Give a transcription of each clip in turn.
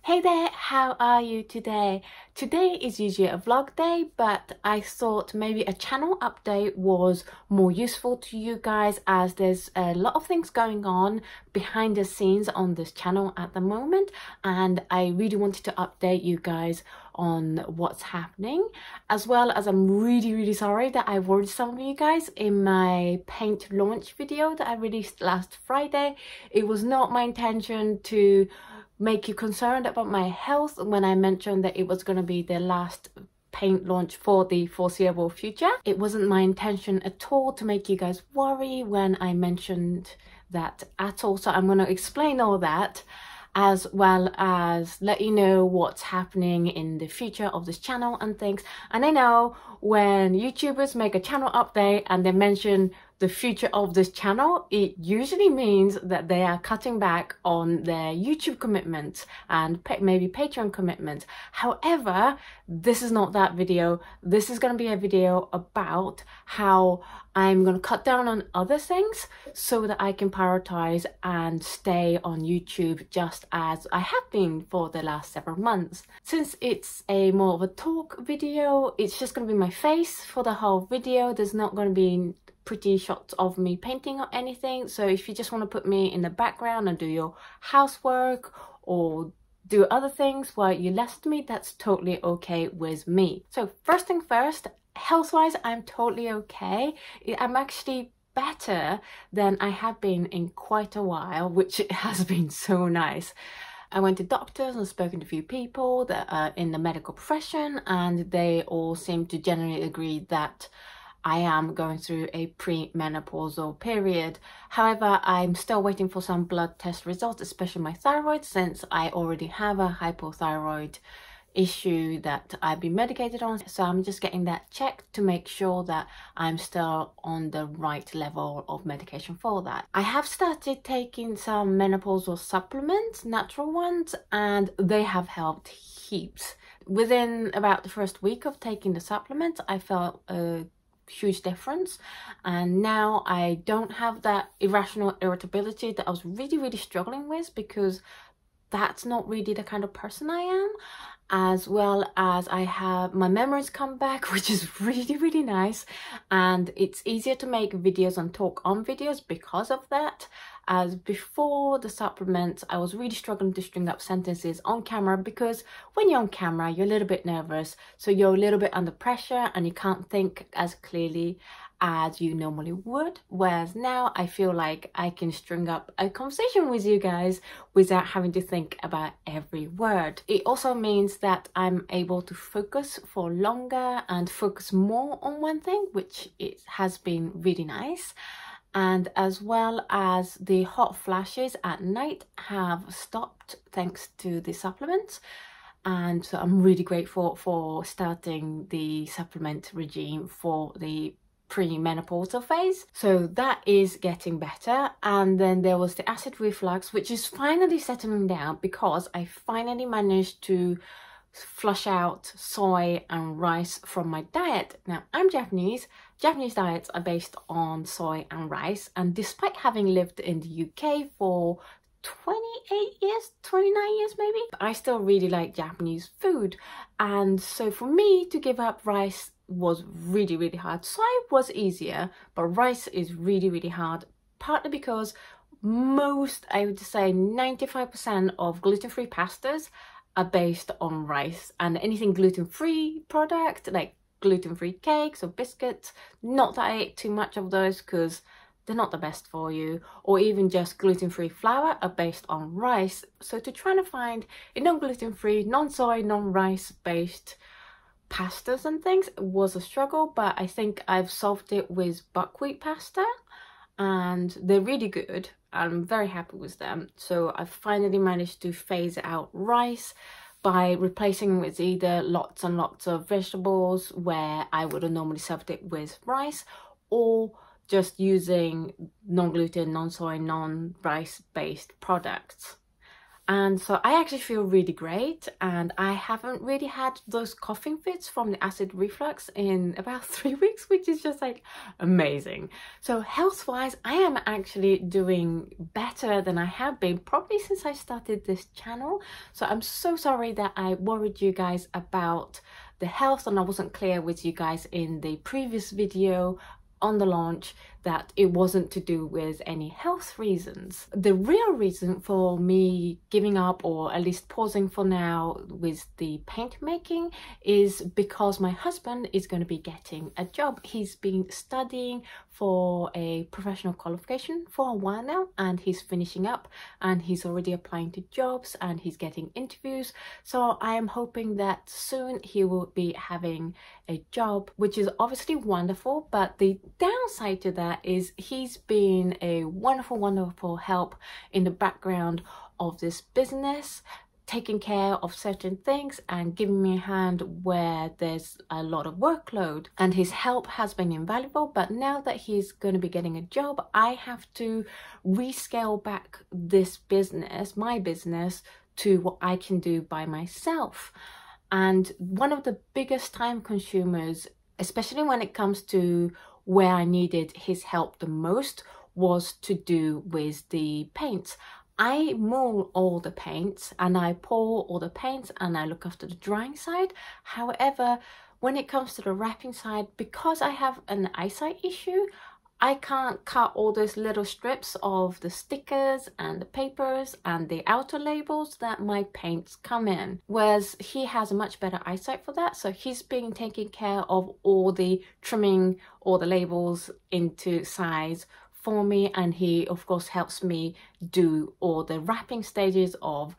Hey there, how are you today? Today is usually a vlog day, but I thought maybe a channel update was more useful to you guys as there's a lot of things going on behind the scenes on this channel at the moment, and I really wanted to update you guys on what's happening, as well as I'm really sorry that I worried some of you guys in my paint launch video that I released last Friday. It was not my intention to make you concerned about my health when I mentioned that it was going to be the last paint launch for the foreseeable future. It wasn't my intention at all to make you guys worry when I mentioned that at all, so I'm going to explain all that as well as let you know what's happening in the future of this channel and things. And I know when YouTubers make a channel update and they mention the future of this channel, it usually means that they are cutting back on their YouTube commitments and maybe Patreon commitments. However, this is not that video. This is going to be a video about how I'm going to cut down on other things so that I can prioritize and stay on YouTube just as I have been for the last several months. Since it's a more of a talk video, it's just going to be my face for the whole video. There's not going to be pretty shots of me painting or anything, so if you just want to put me in the background and do your housework or do other things while you listen to me, that's totally okay with me. So first thing first, health-wise, I'm totally okay. I'm actually better than I have been in quite a while, which has been so nice. I went to doctors and spoken to a few people that are in the medical profession, and they all seem to generally agree that I am going through a pre-menopausal period. However, I'm still waiting for some blood test results, especially my thyroid, since I already have a hypothyroid issue that I've been medicated on. So I'm just getting that checked to make sure that I'm still on the right level of medication for that. I have started taking some menopausal supplements, natural ones, and they have helped heaps. Within about the first week of taking the supplements, I felt a huge difference, and now I don't have that irrational irritability that I was really struggling with, because that's not really the kind of person I am. As well as I have my memories come back, which is really nice, and it's easier to make videos and talk on videos because of that. As before the supplements, I was really struggling to string up sentences on camera, because when you're on camera you're a little bit nervous, so you're a little bit under pressure and you can't think as clearly as you normally would, whereas now I feel like I can string up a conversation with you guys without having to think about every word. It also means that I'm able to focus for longer and focus more on one thing, which it has been really nice. And as well as the hot flashes at night have stopped thanks to the supplements. And so I'm really grateful for starting the supplement regime for the pre-menopausal phase. So that is getting better. And then there was the acid reflux, which is finally settling down because I finally managed to flush out soy and rice from my diet. Now, I'm Japanese. Japanese diets are based on soy and rice, and despite having lived in the UK for 28 years, 29 years maybe, I still really like Japanese food. And so for me to give up rice was really hard. Soy was easier, but rice is really hard, partly because most, I would say 95% of gluten-free pastas are based on rice, and anything gluten-free product like gluten-free cakes or biscuits, not that I ate too much of those because they're not the best for you, or even just gluten-free flour are based on rice. So to try to find a non-gluten-free, non-soy, non-rice based pastas and things was a struggle, but I think I've solved it with buckwheat pasta, and they're really good. I'm very happy with them. So I've finally managed to phase out rice by replacing with either lots and lots of vegetables where I would have normally served it with rice, or just using non-gluten, non-soy, non-rice based products. And so I actually feel really great, and I haven't really had those coughing fits from the acid reflux in about 3 weeks, which is just like amazing. So health wise, I am actually doing better than I have been probably since I started this channel. So I'm so sorry that I worried you guys about the health and I wasn't clear with you guys in the previous video on the launch that it wasn't to do with any health reasons. The real reason for me giving up, or at least pausing for now with the paint making, is because my husband is going to be getting a job. He's been studying for a professional qualification for a while now, and he's finishing up and he's already applying to jobs and he's getting interviews. So I am hoping that soon he will be having a job, which is obviously wonderful, but the downside to that is he's been a wonderful help in the background of this business, taking care of certain things and giving me a hand where there's a lot of workload, and his help has been invaluable. But now that he's going to be getting a job, I have to rescale back this business, my business, to what I can do by myself. And one of the biggest time consumers, especially when it comes to where I needed his help the most, was to do with the paints. I mold all the paints and I pour all the paints and I look after the drying side. However, when it comes to the wrapping side, because I have an eyesight issue, I can't cut all those little strips of the stickers and the papers and the outer labels that my paints come in. Whereas he has a much better eyesight for that. So he's been taking care of all the trimming, all the labels into size for me. And he, of course, helps me do all the wrapping stages of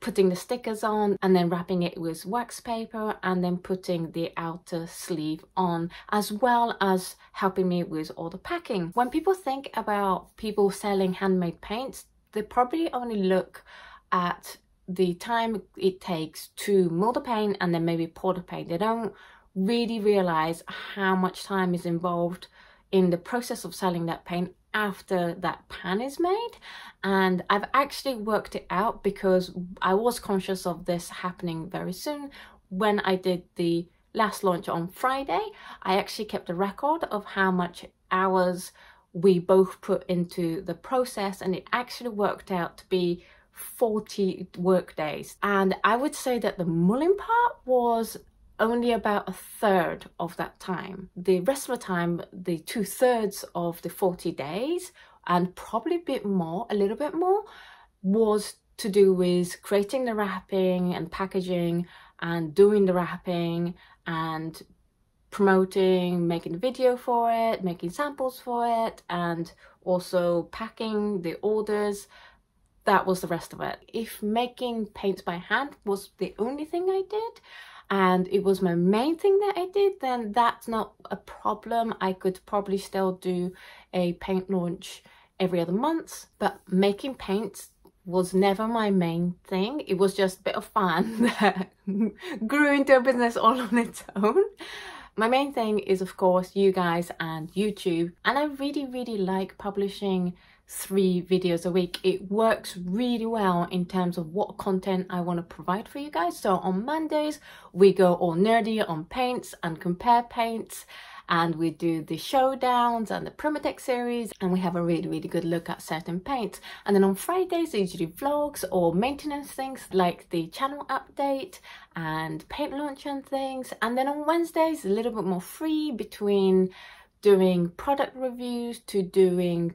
putting the stickers on and then wrapping it with wax paper and then putting the outer sleeve on, as well as helping me with all the packing. When people think about people selling handmade paints, they probably only look at the time it takes to mold the paint and then maybe pour the paint. They don't really realize how much time is involved in the process of selling that paint after that pan is made. And I've actually worked it out because I was conscious of this happening very soon. When I did the last launch on Friday, I actually kept a record of how much hours we both put into the process, and it actually worked out to be 40 work days. And I would say that the mulling part was only about 1/3 of that time. The rest of the time, the 2/3 of the 40 days, and probably a little bit more, was to do with creating the wrapping and packaging and doing the wrapping and promoting, making a video for it, making samples for it, and also packing the orders. That was the rest of it. If making paints by hand was the only thing I did, and it was my main thing that I did, then that's not a problem. I could probably still do a paint launch every other month, but making paints was never my main thing. It was just a bit of fun that grew into a business all on its own. My main thing is, of course, you guys and YouTube, and I really like publishing 3 videos a week. It works really well in terms of what content I want to provide for you guys. So on Mondays we go all nerdy on paints and compare paints, and we do the showdowns and the Primotex series, and we have a really good look at certain paints. And then on Fridays, usually vlogs or maintenance things like the channel update and paint launch and things. And then on Wednesdays, a little bit more free between doing product reviews to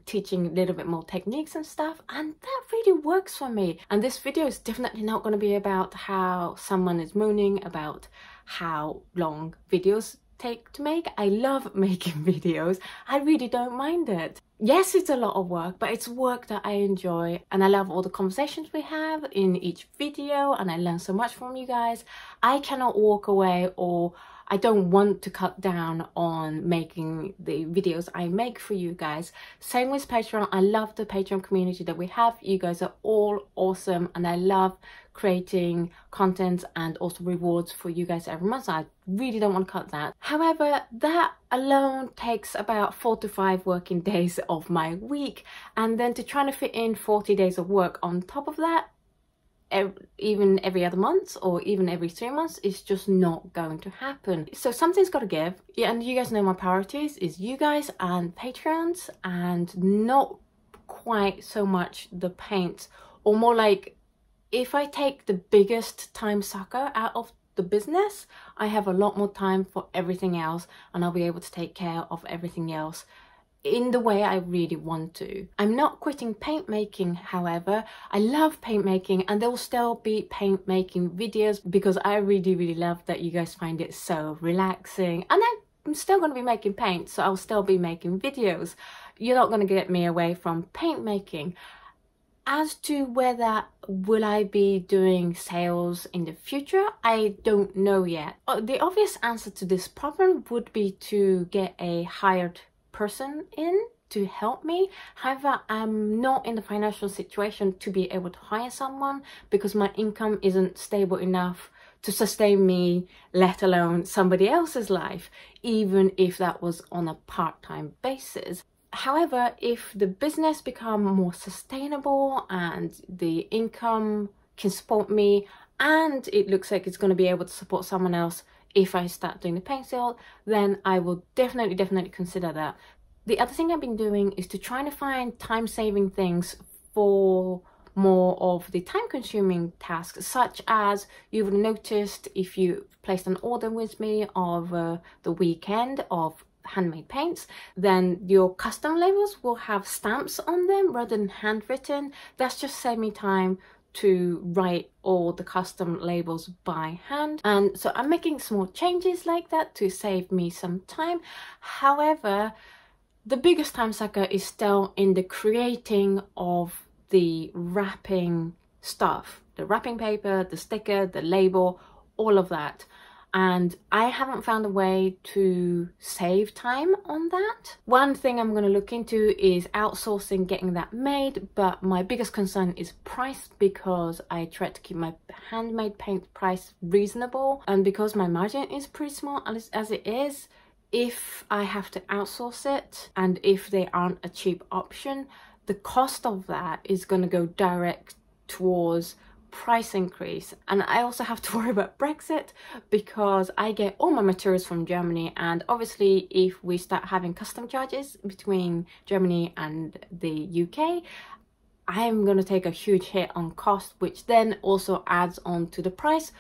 teaching a little bit more techniques and stuff, and that really works for me. And this video is definitely not going to be about how someone is moaning about how long videos take to make. I love making videos. I really don't mind it. Yes, it's a lot of work, but it's work that I enjoy, and I love all the conversations we have in each video, and I learn so much from you guys. I cannot walk away, or I don't want to cut down on making the videos I make for you guys. Same with Patreon. I love the Patreon community that we have. You guys are all awesome, and I love creating content and also rewards for you guys every month. So I really don't want to cut that. However, that alone takes about 4 to 5 working days of my week, and then to try to fit in 40 days of work on top of that, even every other month or even every 3 months. It's just not going to happen. So something's got to give. Yeah, and you guys know my priorities is you guys and Patreons, and not quite so much the paint, or more like if I take the biggest time sucker out of the business, I have a lot more time for everything else, and I'll be able to take care of everything else in the way I really want to. I'm not quitting paint making, however. I love paint making, and there will still be paint making videos because I really love that you guys find it so relaxing. And I'm still going to be making paint, so I'll still be making videos. You're not going to get me away from paint making. As to whether will I be doing sales in the future, I don't know yet. The obvious answer to this problem would be to get a hired person in to help me. However, I'm not in the financial situation to be able to hire someone because my income isn't stable enough to sustain me, let alone somebody else's life, even if that was on a part-time basis. However, if the business become more sustainable and the income can support me, and it looks like it's going to be able to support someone else if I start doing the paint sale, then I will definitely consider that. The other thing I've been doing is to try to find time-saving things for more of the time-consuming tasks, such as you would have noticed if you placed an order with me of the weekend of handmade paints, then your custom labels will have stamps on them rather than handwritten. That's just saved me time to write all the custom labels by hand, and so I'm making small changes like that to save me some time. However, the biggest time sucker is still in the creating of the wrapping stuff, the wrapping paper, the sticker, the label, all of that. And I haven't found a way to save time on that. One thing I'm going to look into is outsourcing getting that made, but my biggest concern is price, because I try to keep my handmade paint price reasonable, and because my margin is pretty small as it is, if I have to outsource it and if they aren't a cheap option, the cost of that is going to go direct towards price increase. And I also have to worry about Brexit because I get all my materials from Germany, and obviously if we start having custom charges between Germany and the UK, I'm going to take a huge hit on cost, which then also adds on to the price,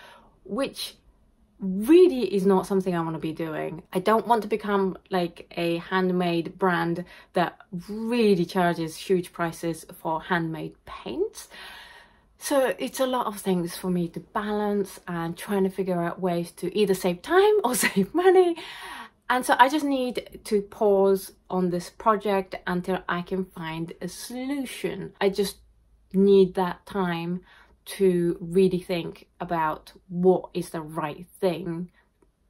which really is not something I want to be doing. I don't want to become like a handmade brand that really charges huge prices for handmade paints. So it's a lot of things for me to balance and trying to figure out ways to either save time or save money. And so I just need to pause on this project until I can find a solution. I just need that time to really think about what is the right thing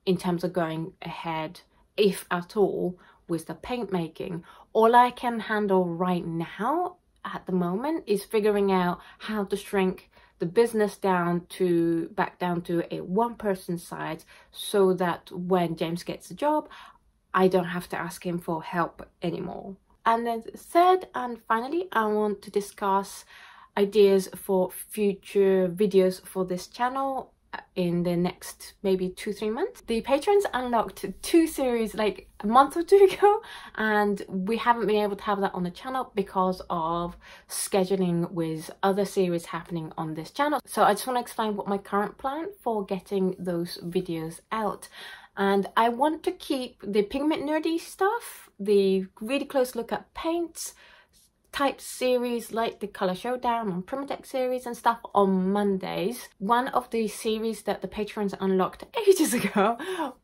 in terms of going ahead, if at all, with the paint making. All I can handle right now at the moment is figuring out how to shrink the business back down to a one-person size, so that when James gets a job, I don't have to ask him for help anymore. And then third and finally, I want to discuss ideas for future videos for this channel in the next maybe 2-3 months. The patrons unlocked 2 series like a month or 2 ago, and we haven't been able to have that on the channel because of scheduling with other series happening on this channel. So I just want to explain what my current plan for getting those videos out. And I want to keep the pigment nerdy stuff, the really close look at paints type series like the Colour Showdown on Primotex series and stuff on Mondays. One of the series that the patrons unlocked ages ago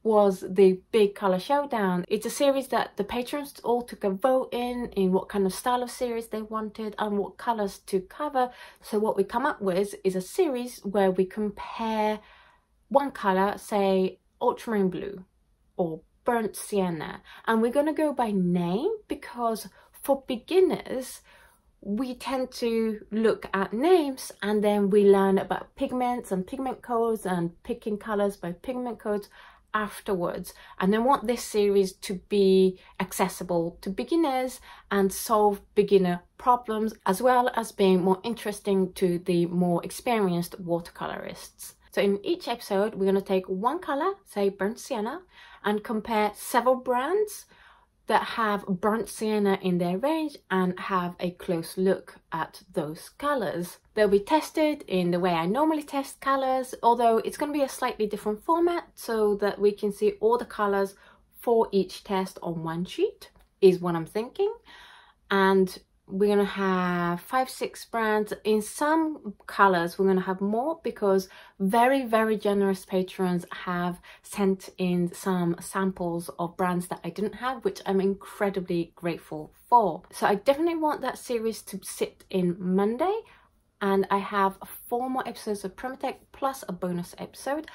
was the big Colour Showdown. It's a series that the patrons all took a vote in what kind of style of series they wanted and what colours to cover. So what we come up with is a series where we compare one colour, say ultramarine blue or burnt sienna, and we're going to go by name because for beginners, we tend to look at names and then we learn about pigments and pigment codes and picking colors by pigment codes. afterwards, and I want this series to be accessible to beginners and solve beginner problems, as well as being more interesting to the more experienced watercolorists. So in each episode we're going to take one color, say burnt sienna, and compare several brands that have burnt sienna in their range and have a close look at those colors. They'll be tested in the way I normally test colors, although it's going to be a slightly different format so that we can see all the colors for each test on one sheet, is what I'm thinking. And we're going to have 5-6 brands. In some colors we're going to have more because very generous patrons have sent in some samples of brands that I didn't have, which I'm incredibly grateful for. So I definitely want that series to sit in Monday, and I have 4 more episodes of Primitive plus a bonus episode.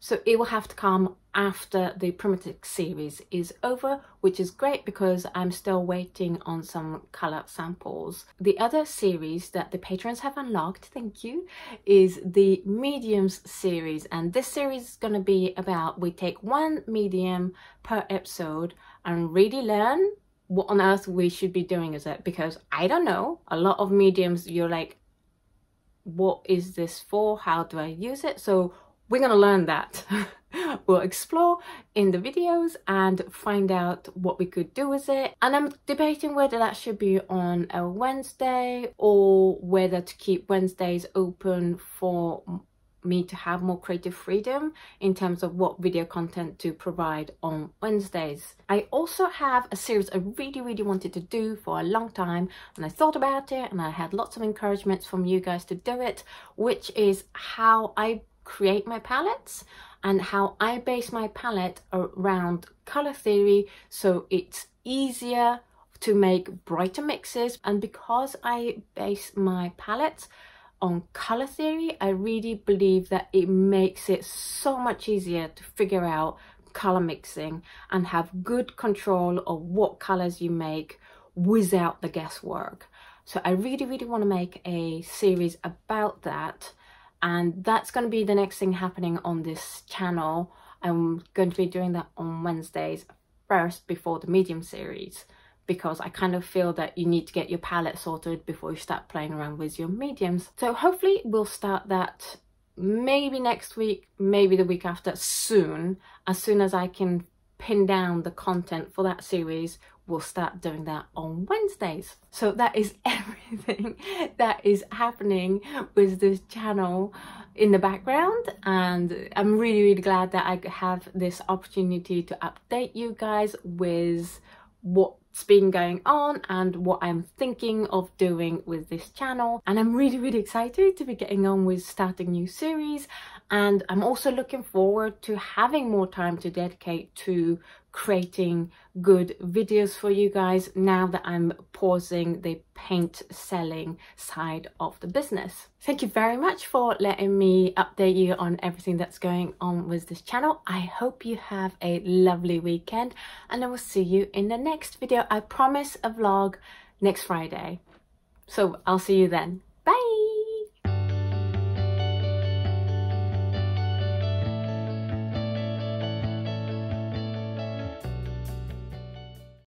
So it will have to come after the Primitive series is over, which is great because I'm still waiting on some colour samples. The other series that the patrons have unlocked, thank you, is the Mediums series. And this series is going to be about, we take one medium per episode and really learn what on earth we should be doing with it. Because I don't know, a lot of mediums, you're like, what is this for? How do I use it? So we're going to learn that. We'll explore in the videos and find out what we could do with it. And I'm debating whether that should be on a Wednesday or whether to keep Wednesdays open for me to have more creative freedom in terms of what video content to provide on Wednesdays. I also have a series I really wanted to do for a long time, and I thought about it and I had lots of encouragements from you guys to do it, which is how I create my palettes and how I base my palette around color theory, so it's easier to make brighter mixes. And because I base my palettes on color theory, I really believe that it makes it so much easier to figure out color mixing and have good control of what colors you make without the guesswork. So I really want to make a series about that. And that's going to be the next thing happening on this channel. I'm going to be doing that on Wednesdays first before the Medium series, because I kind of feel that you need to get your palette sorted before you start playing around with your mediums. So hopefully we'll start that maybe next week, maybe the week after, soon. As soon as I can pin down the content for that series, we'll start doing that on Wednesdays. So that is everything that is happening with this channel in the background, and I'm really glad that I have this opportunity to update you guys with what's been going on and what I'm thinking of doing with this channel. And I'm really excited to be getting on with starting new series, and I'm also looking forward to having more time to dedicate to creating good videos for you guys now that I'm pausing the paint selling side of the business. Thank you very much for letting me update you on everything that's going on with this channel. I hope you have a lovely weekend, and I will see you in the next video. I promise a vlog next Friday, so I'll see you then.